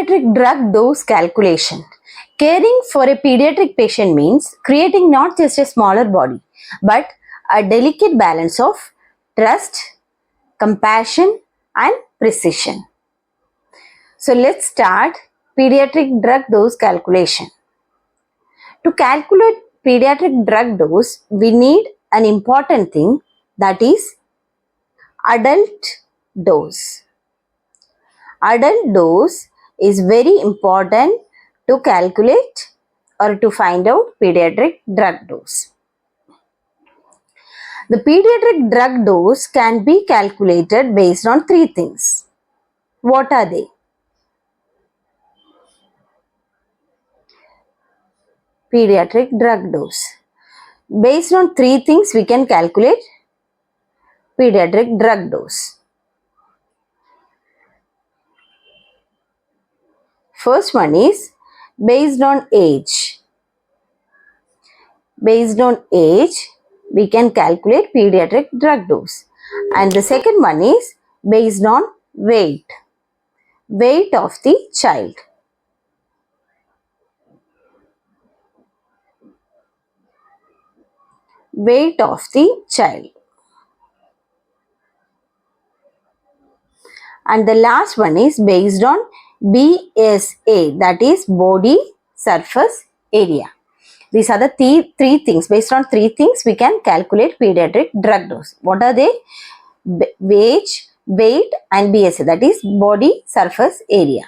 Pediatric drug dose calculation. Caring for a pediatric patient means creating not just a smaller body, but a delicate balance of trust, compassion, and precision. So let's start pediatric drug dose calculation. To calculate pediatric drug dose, we need an important thing, that is adult dose. Adult dose is very important to calculate or to find out pediatric drug dose. The pediatric drug dose can be calculated based on three things. What are they? Pediatric drug dose. Based on three things we can calculate pediatric drug dose. First one is based on age. Based on age, we can calculate pediatric drug dose. And the second one is based on weight. Weight of the child. Weight of the child. And the last one is based on BSA, that is body surface area. These are the three things. Based on three things, we can calculate pediatric drug dose. What are they? Age, weight, and BSA, that is body surface area.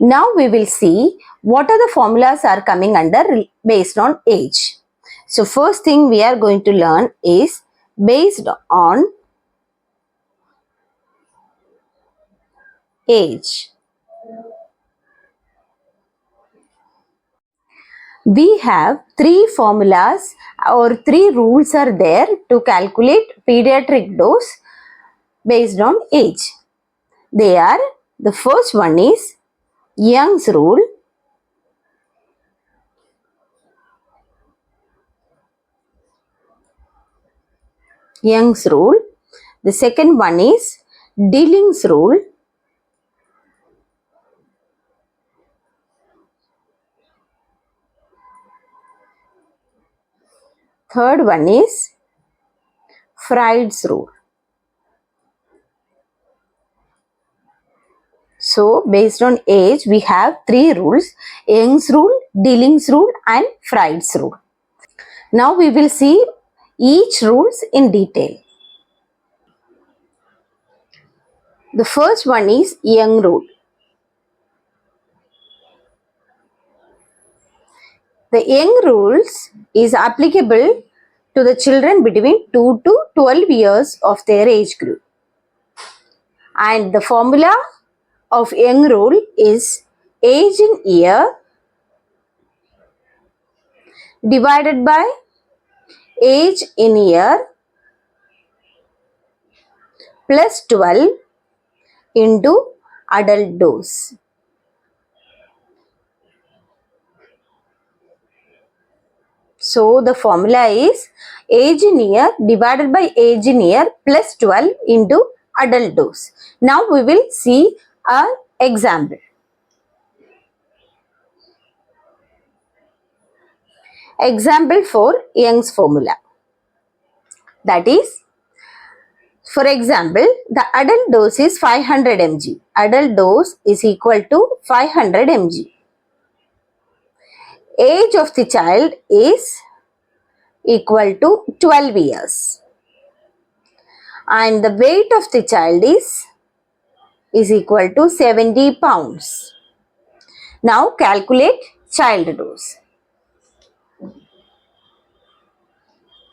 Now we will see what are the formulas are coming under based on age. So first thing we are going to learn is based on age. We have three formulas or three rules are there to calculate pediatric dose based on age. They are, the first one is Young's rule. Young's rule. The second one is Dilling's rule. Third one is Freud's rule. So based on age, we have three rules: Young's rule, Dilling's rule, and Freud's rule. Now we will see each rules in detail. The first one is Young rule. The Young rules is applicable to the children between 2 to 12 years of their age group. And the formula of Young rule is age in year divided by age in year plus 12 into adult dose. So the formula is age in year divided by age in year plus 12 into adult dose. Now we will see an example. Example for Young's formula. That is, for example, the adult dose is 500 mg. Adult dose is equal to 500 mg. Age of the child is equal to 12 years. And the weight of the child is equal to 70 pounds. Now calculate child dose.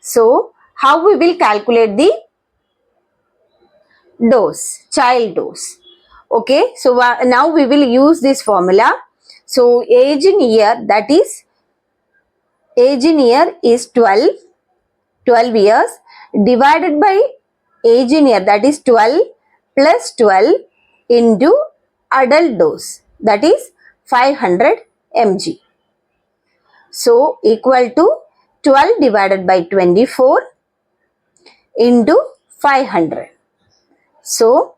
So how we will calculate the dose, child dose? Okay, so now we will use this formula. So age in year, that is age in year is 12 years divided by age in year, that is 12 plus 12 into adult dose, that is 500 mg. So equal to 12 divided by 24 into 500. So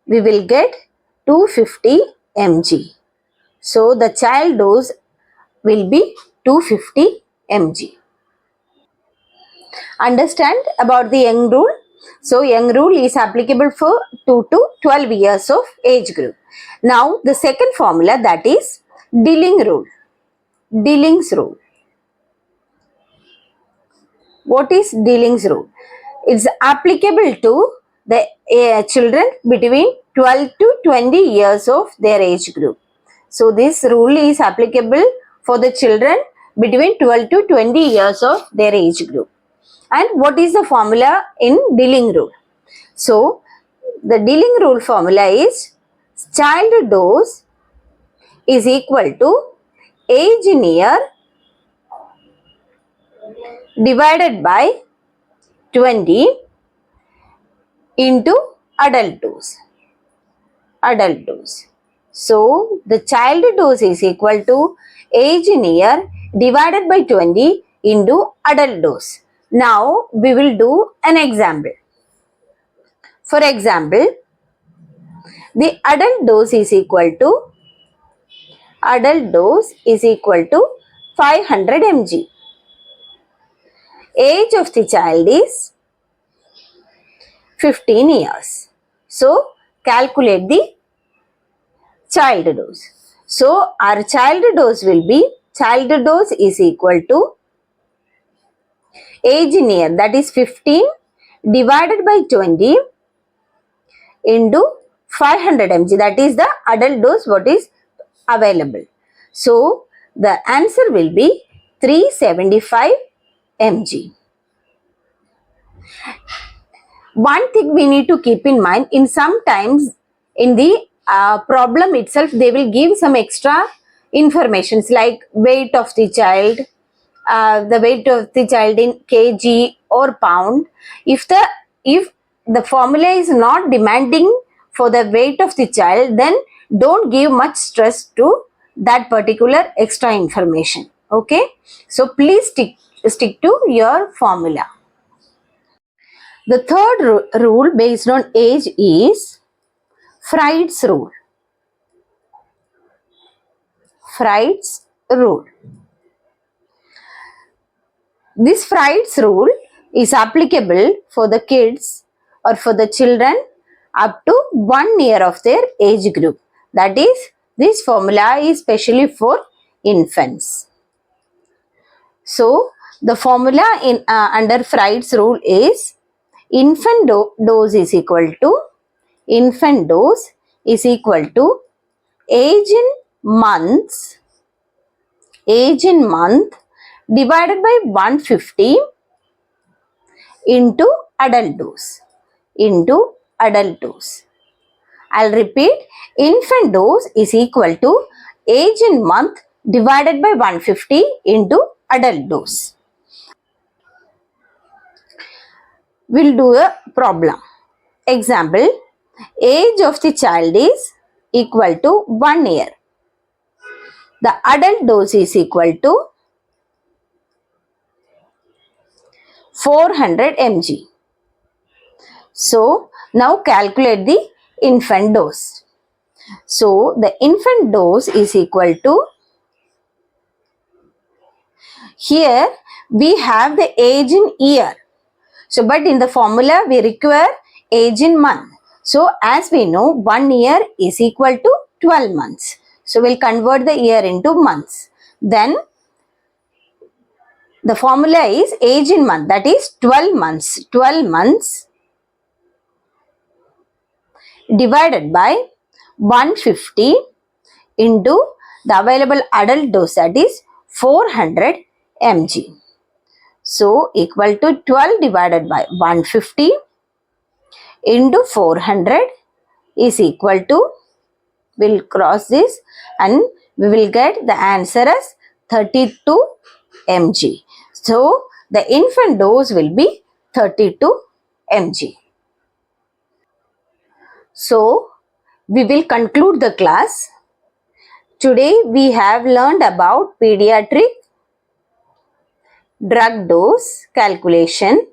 we will get 250 mg. So the child dose will be 250 mg. Understand about the young rule? So young rule is applicable for 2 to 12 years of age group. Now the second formula, that is Dilling rule. Dilling's rule. What is Dilling's rule? It's applicable to the children between 12 to 20 years of their age group. So this rule is applicable for the children between 12 to 20 years of their age group. And what is the formula in Dilling rule? So the Dilling rule formula is child dose is equal to age in year divided by 20 into adult dose. Adult dose. So the child dose is equal to age in year divided by 20 into adult dose. Now we will do an example. For example, the adult dose is equal to 500 mg. Age of the child is 15 years. So calculate the child dose. So our child dose will be, child dose is equal to age in year, that is 15 divided by 20 into 500 mg, that is the adult dose what is available. So the answer will be 375 mg. One thing we need to keep in mind, in sometimes in the problem itself they will give some extra informations like weight of the child, the weight of the child in kg or pound. If the formula is not demanding for the weight of the child, then don't give much stress to that particular extra information. Okay, so please stick to your formula. The third rule based on age is Freud's rule. Freud's rule. This Freud's rule is applicable for the kids or for the children up to 1 year of their age group. That is, this formula is specially for infants. So, the formula in under Freud's rule is dose is equal to age in month divided by 150 into adult dose. I'll repeat, infant dose is equal to age in month divided by 150 into adult dose. We'll do a problem. Example, age of the child is equal to 1 year. The adult dose is equal to 400 mg. So, now calculate the infant dose. So, the infant dose is equal to, here we have the age in year. So, but in the formula we require age in month. So, as we know, 1 year is equal to 12 months. So, we'll convert the year into months. Then, the formula is age in month, that is 12 months. 12 months divided by 150 into the available adult dose, that is 400 mg. So, equal to 12 divided by 150 into 400 is equal to, we'll cross this and we will get the answer as 32 mg. So, the infant dose will be 32 mg. So, we will conclude the class. Today we have learned about pediatric drug dose calculation,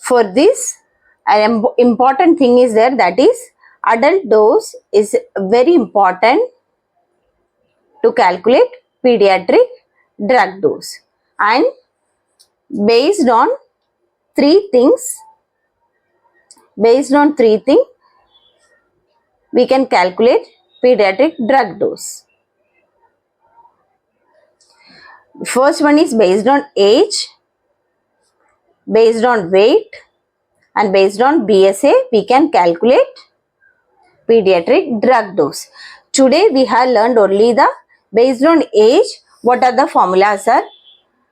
For this, an important thing is there, that is adult dose is very important to calculate pediatric drug dose, and based on three things we can calculate pediatric drug dose. First one is based on age, based on weight, and based on BSA we can calculate pediatric drug dose. Today we have learned only the based on age, what are the formulas are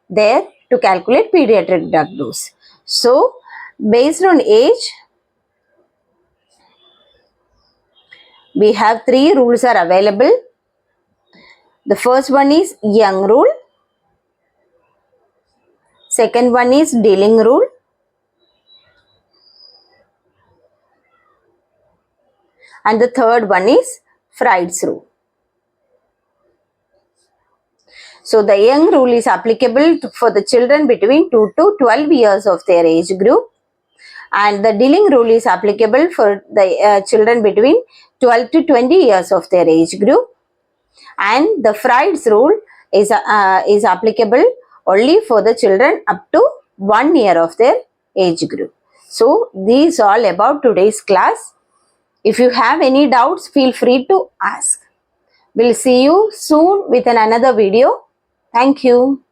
there to calculate pediatric drug dose. So based on age, we have three rules are available. The first one is young rule, second one is dealing rule, and the third one is Freud's rule. So the young rule is applicable for the children between 2 to 12 years of their age group, and the dealing rule is applicable for the children between 12 to 20 years of their age group, and the Freud's rule is applicable only for the children up to 1 year of their age group. So these all about today's class. If you have any doubts, feel free to ask. We'll see you soon with another video. Thank you.